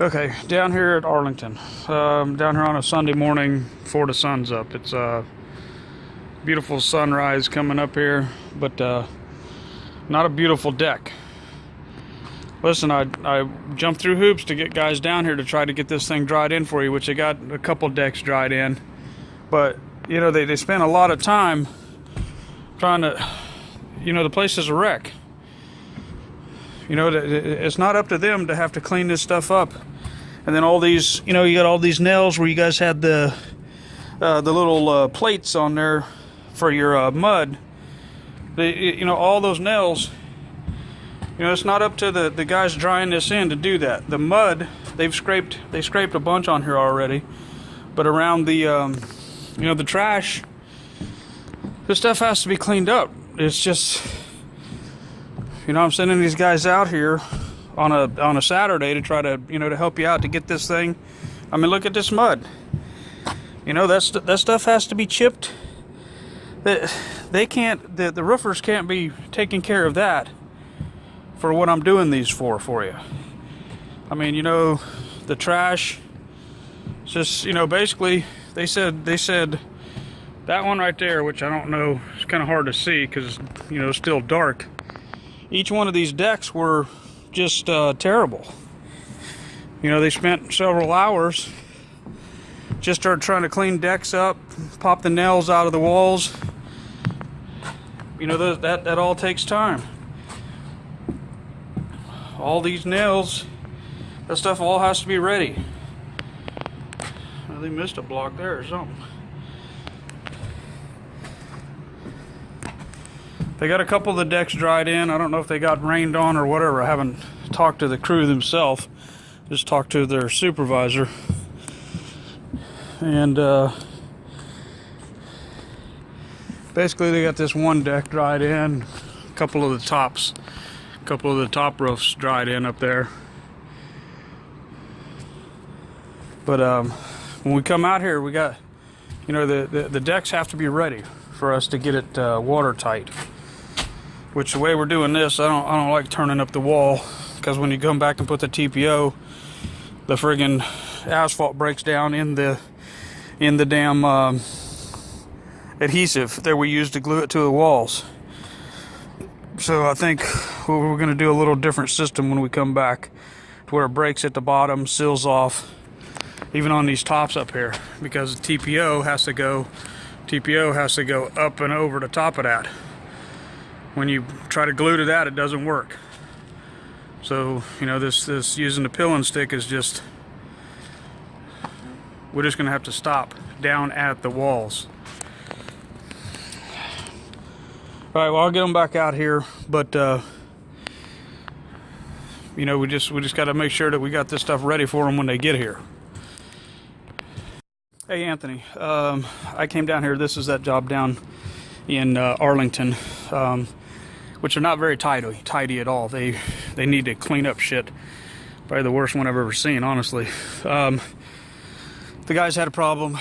Okay, down here at Arlington. Down here on a Sunday morning before the sun's up. It's a beautiful sunrise coming up here, but not a beautiful deck. Listen, I jumped through hoops to get guys down here to try to get this thing dried in for you, which I got a couple decks dried in. But, you know, they spent a lot of time trying to, you know, the place is a wreck. You know, it's not up to them to have to clean this stuff up. And then all these, you know, you got all these nails where you guys had the little plates on there for your mud. You know, all those nails, you know, it's not up to the guys drying this in to do that. The mud, they scraped a bunch on here already. But around the, you know, the trash, this stuff has to be cleaned up. It's just... You know, I'm sending these guys out here on a Saturday to try to, you know, to help you out to get this thing. I mean, look at this mud. You know, that stuff has to be chipped. They can't, the roofers can't be taking care of that for what I'm doing these for you. I mean, you know, the trash, just, you know, basically they said that one right there, which I don't know, it's kind of hard to see because, you know, it's still dark. Each one of these decks were just terrible. You know, they spent several hours just started trying to clean decks up, pop the nails out of the walls. You know, that all takes time. All these nails, that stuff all has to be ready. Well, they missed a block there or something. They got a couple of the decks dried in. I don't know if they got rained on or whatever. I haven't talked to the crew themselves. Just talked to their supervisor. And basically they got this one deck dried in. A couple of the top roofs dried in up there. But when we come out here, we got, you know, the decks have to be ready for us to get it watertight. Which the way we're doing this, I don't like turning up the wall, because when you come back and put the TPO, the friggin' asphalt breaks down in the damn adhesive that we use to glue it to the walls. So I think we're gonna do a little different system when we come back, to where it breaks at the bottom, seals off, even on these tops up here, because the TPO has to go up and over the top of that. When you try to glue to that, it doesn't work. So, you know, this using the pill and stick is just, we're just gonna have to stop down at the walls. All right, well, I'll get them back out here, but you know, we just got to make sure that we got this stuff ready for them when they get here. Hey, Anthony, I came down here. This is that job down in Arlington, which are not very tidy at all. They need to clean up shit. Probably the worst one I've ever seen, honestly. The guys had a problem.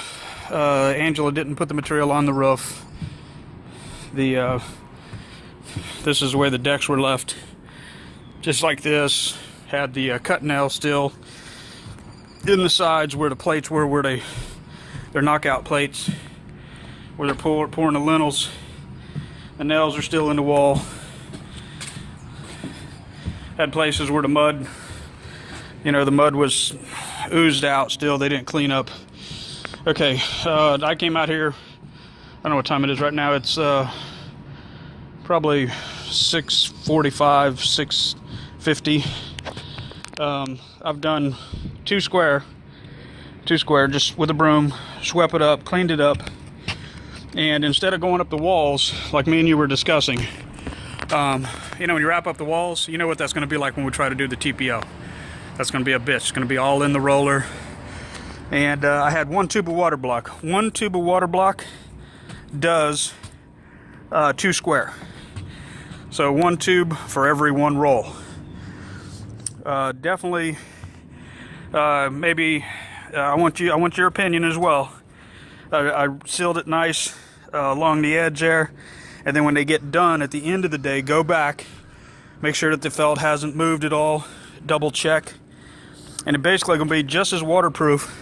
Angela didn't put the material on the roof. This is where the decks were left, just like this. Had the cut nail still in the sides where the plates were, where they're knockout plates, where they're pouring the lintels. The nails are still in the wall. Had places where the mud, you know, the mud was oozed out still. They didn't clean up. Okay, I came out here. I don't know what time it is right now. It's probably 6:45, 6:50. I've done two square, just with a broom, swept it up, cleaned it up. And instead of going up the walls, like me and you were discussing, you know, when you wrap up the walls, you know what that's going to be like when we try to do the TPO. That's going to be a bitch. It's going to be all in the roller. And I had one tube of water block. One tube of water block does 2 square. So 1 tube for every 1 roll. Definitely, maybe, I want your opinion as well. I sealed it nice along the edge there, and then when they get done at the end of the day, go back, make sure that the felt hasn't moved at all, double check, And it's basically going to be just as waterproof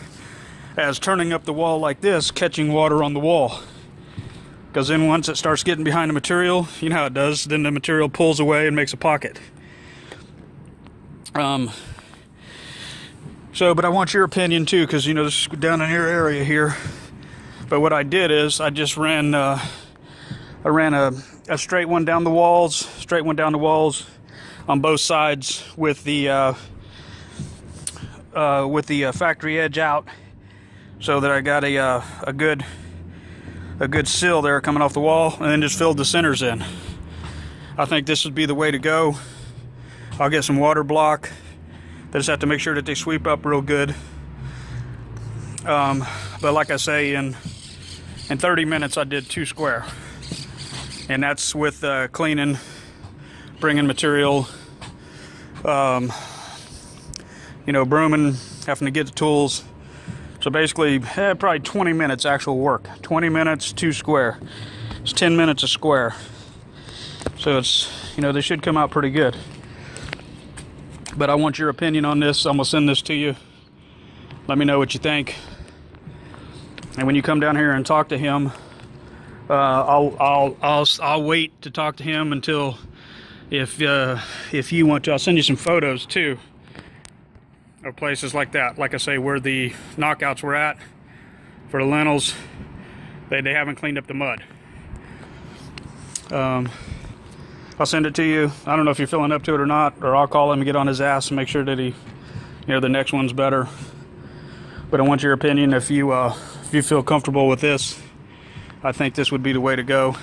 as turning up the wall like this, catching water on the wall. Because then once it starts getting behind the material, you know how it does, then the material pulls away and makes a pocket. But I want your opinion too, because, you know, this is down in your area here. But what I did is I just ran a straight one down the walls, on both sides with the factory edge out, so that I got a good sill there coming off the wall, and then just filled the centers in. I think this would be the way to go. I'll get some water block. I just have to make sure that they sweep up real good. But like I say, in 30 minutes I did 2 square. And that's with cleaning, bringing material, you know, brooming, having to get the tools. So basically, probably 20 minutes actual work. 20 minutes, 2 square. It's 10 minutes a square. So it's, you know, they should come out pretty good. But I want your opinion on this. I'm gonna send this to you. Let me know what you think. And when you come down here and talk to him, I'll wait to talk to him until, if you want to, I'll send you some photos too of places like that. Like I say, where the knockouts were at for the lintels, they haven't cleaned up the mud. I'll send it to you. I don't know if you're feeling up to it or not, or I'll call him and get on his ass and make sure that he, you know, the next one's better. But I want your opinion. If you feel comfortable with this, I think this would be the way to go.